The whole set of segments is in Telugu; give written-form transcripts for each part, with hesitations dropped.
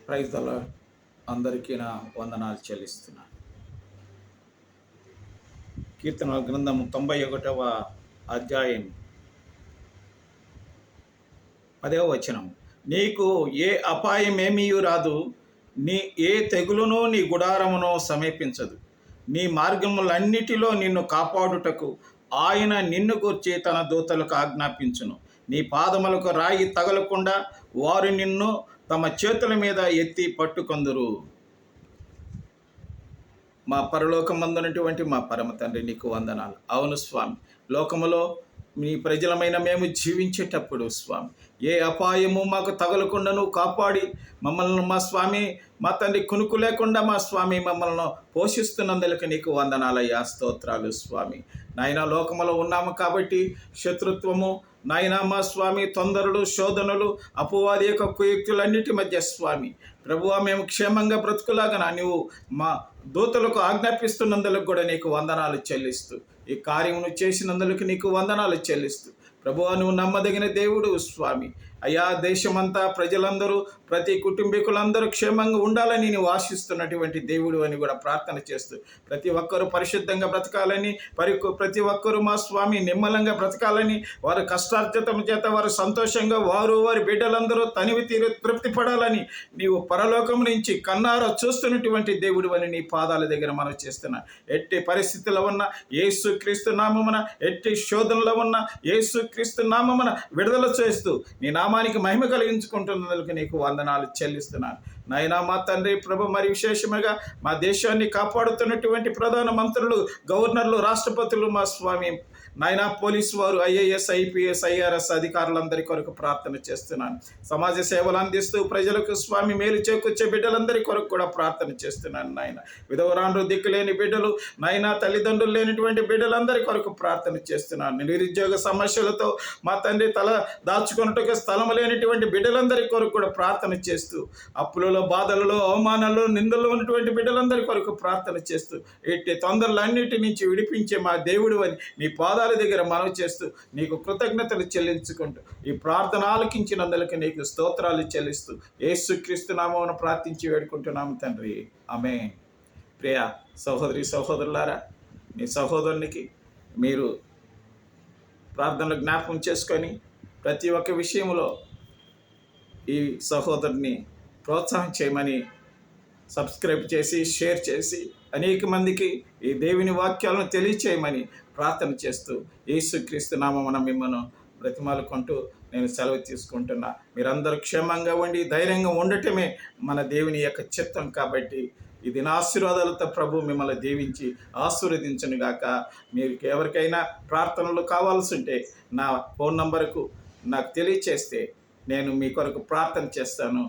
Praise the lord. అందరికీ నా వందనాలు చెల్లిస్తున్నాను. కీర్తనల గ్రంథం 91వ అధ్యాయం 10వ వచనం. నీకు ఏ అపాయమేమీ రాదు, ఏ తెగులును నీ గుడారమును సమీపించదు. నీ మార్గములన్నిటిలో నిన్ను కాపాడుటకు ఆయన నిన్ను గూర్చి తన దూతలకు ఆజ్ఞాపించును. నీ పాదములకు రాయి తగలకుండా వారు నిన్ను తమ చేతుల మీద ఎత్తి పట్టుకొందురు. మా పరలోకమందునటువంటి మా పరమ తండ్రి, నీకు వందనాలు. అవును స్వామి, లోకములో మీ ప్రజలమైన మేము జీవించేటప్పుడు స్వామి, ఏ అపాయము మాకు తగలకుండాను కాపాడి మమ్మల్ని మా స్వామి, మా తండ్రి, కునుకు లేకుండా మా స్వామి మమ్మల్ని పోషిస్తున్నందులకు నీకు వందనాలయ్యా, స్తోత్రాలు స్వామి. నాయన, లోకములో ఉన్నాము కాబట్టి శత్రుత్వము, నాయన మా స్వామి, తొందరలు, శోధనలు, అపవాది యొక్క కుయుక్తులన్నిటి మధ్య స్వామి ప్రభువా, మేము క్షేమంగా బ్రతుకులాగా నీవు మా దూతలకు ఆజ్ఞాపిస్తున్నందులకు కూడా నీకు వందనాలు చెల్లిస్తూ, ఈ కార్యమును చేసినందులకు నీకు వందనాలు చెల్లిస్తూ, ప్రభువా నువ్వు నమ్మదగిన దేవుడు స్వామి. అయ్యా, దేశమంతా ప్రజలందరూ, ప్రతి కుటుంబీకులందరూ క్షేమంగా ఉండాలని నేను ఆశిస్తున్నటువంటి దేవుడు అని కూడా ప్రార్థన చేస్తూ, ప్రతి ఒక్కరూ పరిశుద్ధంగా బ్రతకాలని, ప్రతి ఒక్కరూ మా స్వామి నిమ్మలంగా బ్రతకాలని, వారి కష్టార్జితం చేత వారు సంతోషంగా వారి బిడ్డలందరూ తనివి తీరు తృప్తి పడాలని నీవు పరలోకం నుంచి కన్నారా చూస్తున్నటువంటి దేవుడు అని నీ పాదాల దగ్గర మనం చేస్తున్నాను. ఎట్టి పరిస్థితుల్లో ఉన్న యేసుక్రీస్తు నామమున, ఎట్టి శోధనలో ఉన్న యేసుక్రీస్తు నామమున విడుదల చేస్తూ నీ నామానికి మహిమ కలిగించుకుంటున్నందుకు నీకు వందనాలు చెల్లిస్తున్నాను. నాయనా మా తండ్రి ప్రభు, మరి విశేషముగా మా దేశాన్ని కాపాడుతున్నటువంటి ప్రధాన మంత్రులు, గవర్నర్లు, రాష్ట్రపతులు, మా స్వామి నాయనా పోలీసు వారు, ఐఏఎస్, ఐపీఎస్, ఐఆర్ఎస్ అధికారులందరి కొరకు ప్రార్థన చేస్తున్నాను. సమాజ సేవలు అందిస్తూ ప్రజలకు స్వామి మేలు చేకూర్చే బిడ్డలందరి కొరకు కూడా ప్రార్థన చేస్తున్నాను. నాయన, విధవరాండ్రు, దిక్కులేని బిడ్డలు, నాయనా తల్లిదండ్రులు లేనిటువంటి బిడ్డలందరి కొరకు ప్రార్థన చేస్తున్నాను. నిరుద్యోగ సమస్యలతో మా తండ్రి తల దాచుకున్నట్టుగా స్థలం లేనిటువంటి బిడ్డలందరి కొరకు కూడా ప్రార్థన చేస్తూ, అప్పులలో, బాధలలో, అవమానాలలో, నిందల్లో ఉన్నటువంటి బిడ్డలందరి కొరకు ప్రార్థన చేస్తూ, ఎట్టి తొందరలన్నిటి నుంచి విడిపించే మా దేవుడు అని నీ పాదాల దగ్గర మనవి చేస్తూ నీకు కృతజ్ఞతలు చెల్లించుకుంటూ ఈ ప్రార్థన ఆలకించినందులకు నీకు స్తోత్రాలు చెల్లిస్తూ యేసుక్రీస్తు నామమున ప్రార్థించి వేడుకుంటున్నాము తండ్రి, ఆమేన్. ప్రియ సహోదరి సహోదరులారా, మీ సహోదరునికి మీరు ప్రార్థనలు జ్ఞాపకం చేసుకొని ప్రతి ఒక్క విషయంలో ఈ సహోదరుని ప్రోత్సాహం చేయమని సబ్స్క్రైబ్ చేసి, షేర్ చేసి అనేక మందికి ఈ దేవుని వాక్యాలను తెలియచేయమని ప్రార్థన చేస్తూ యేసుక్రీస్తు నామమున మిమ్మల్ని బ్రతిమాలుకుంటూ నేను సెలవు తీసుకుంటున్నా. మీరందరూ క్షేమంగా ఉండి ధైర్యంగా ఉండటమే మన దేవుని యొక్క చిత్తం. కాబట్టి ఇది నా ఆశీర్వాదాలతో ప్రభు మిమ్మల్ని దీవించి ఆశీర్వదించును గాక. మీరు ఎవరికైనా ప్రార్థనలు కావాల్సి ఉంటే నా ఫోన్ నంబర్కు నాకు తెలియచేస్తే నేను మీ కొరకు ప్రార్థన చేస్తాను.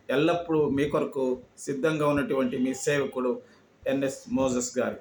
ఎల్లప్పుడూ మీ కొరకు సిద్ధంగా ఉన్నటువంటి మీ సేవకుడు ఎన్ఎస్ మోజెస్ గారు.